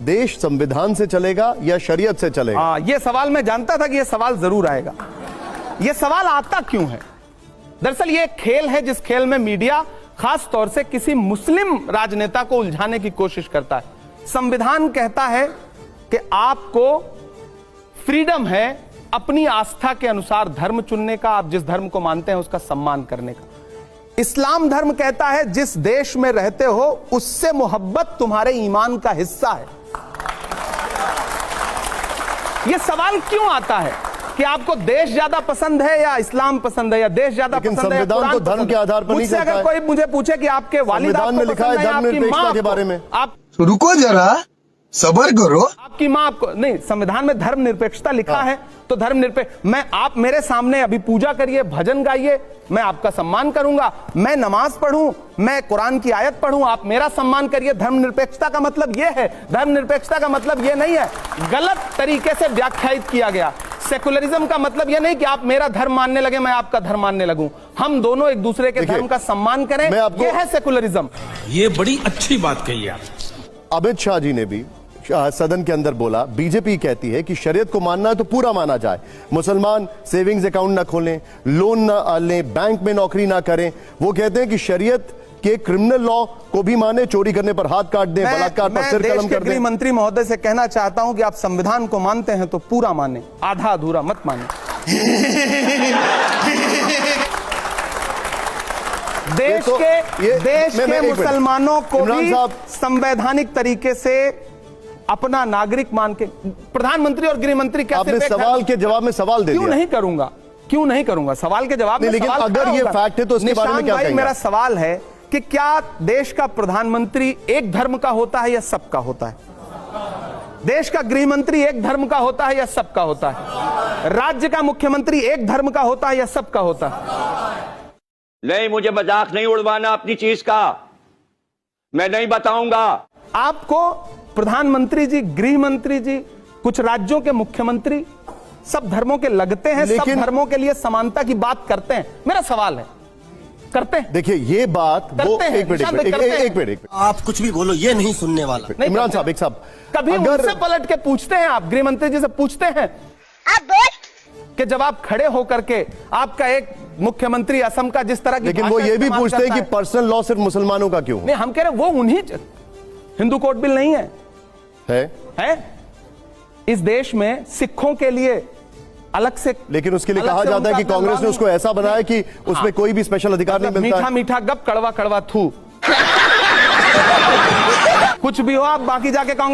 देश संविधान से चलेगा या शरीयत से चलेगा? ये सवाल मैं जानता था कि ये सवाल जरूर आएगा। ये सवाल आता क्यों है? दरअसल ये एक खेल है जिस खेल में मीडिया खास तौर से किसी मुस्लिम राजनेता को उलझाने की कोशिश करता है। संविधान कहता है कि आपको फ्रीडम है अपनी आस्था के अनुसार धर्म चुनने का, आप जिस धर्म को मानते हैं उसका सम्मान करने का। इस्लाम धर्म कहता है जिस देश में रहते हो उससे मोहब्बत तुम्हारे ईमान का हिस्सा है। यह सवाल क्यों आता है कि आपको देश ज्यादा पसंद है या इस्लाम पसंद है, या देश ज्यादा पसंद है या संविधान तो धर्म के आधार पर नहीं कहता है। अगर कोई मुझे पूछे कि आपके वालिद संविधान में लिखा है धर्मनिरपेक्षता के बारे में, आप रुको जरा, सबर करो। आपकी मां आपको नहीं, संविधान में धर्मनिरपेक्षता लिखा है तो धर्मनिरपेक्ष, मैं आप मेरे सामने अभी पूजा करिए, भजन गाइए, मैं आपका सम्मान करूंगा। मैं नमाज पढ़ूं, मैं कुरान की आयत पढ़ूं, आप मेरा सम्मान करिए। धर्मनिरपेक्षता का मतलब यह है, धर्मनिरपेक्षता का मतलब यह नहीं है, गलत तरीके से व्याख्यायित किया गया। सेकुलरिज्म का मतलब यह नहीं कि आप मेरा धर्म मानने लगे, मैं आपका धर्म मानने लगूं। हम दोनों एक दूसरे के धर्म का सम्मान करें, यह है सेकुलरिज्म। ये बड़ी अच्छी बात कही आप। अमित शाह जी ने भी सदन के अंदर बोला, बीजेपी कहती है कि शरीयत को मानना है तो पूरा माना जाए, मुसलमान सेविंग्स अकाउंट ना खोलें, लोन ना लें, बैंक में नौकरी ना करें। वो कहते हैं कि शरीयत के क्रिमिनल लॉ को भी माने, चोरी करने पर हाथ काट दें, बलात्कार पर सिर कलम कर दें। गृह मंत्री महोदय से कहना चाहता हूं कि आप संविधान को मानते हैं तो पूरा माने, आधा अधूरा मत माने। देश के मुसलमानों को भी संवैधानिक तरीके से अपना नागरिक मान के प्रधानमंत्री और गृह मंत्री कैसे आपने सवाल के जवाब में सवाल दे दिया। क्यों नहीं करूंगा सवाल के जवाब में। लेकिन अगर ये फैक्ट है तो उसके बारे में क्या कहेंगे? मेरा सवाल है कि क्या देश का प्रधानमंत्री एक धर्म का होता है या सबका होता है? देश का गृह मंत्री एक धर्म का होता है या सबका होता है? राज्य का मुख्यमंत्री एक धर्म का होता है या सबका होता है? नहीं, मुझे मजाक नहीं उड़वाना अपनी चीज का, मैं नहीं बताऊंगा आपको। प्रधानमंत्री जी, गृह मंत्री जी, कुछ राज्यों के मुख्यमंत्री सब धर्मों के लगते हैं, सब धर्मों के लिए समानता की बात करते हैं। मेरा सवाल है, करते हैं? देखिए ये बात वो एक मिनट आप कुछ भी बोलो, ये नहीं सुनने वाला। इमरान साहब, एक साहब, कभी उनसे पलट के पूछते हैं आप, गृह मंत्री जी से पूछते हैं कि जब आप खड़े होकर के आपका एक मुख्यमंत्री असम का जिस तरह की, लेकिन वो ये भी पूछते हैं कि पर्सनल लॉ सिर्फ मुसलमानों का क्यों? नहीं, हम कह रहे वो उन्हीं, हिंदू कोड बिल नहीं है? इस देश में सिखों के लिए अलग से, लेकिन उसके लिए कहा जाता है कि कांग्रेस ने उसको ऐसा बनाया कि उसमें कोई भी स्पेशल अधिकार नहीं मिलता। मीठा मीठा गप, कड़वा कड़वा थू। कुछ भी हो आप, बाकी जाके कांग्रेस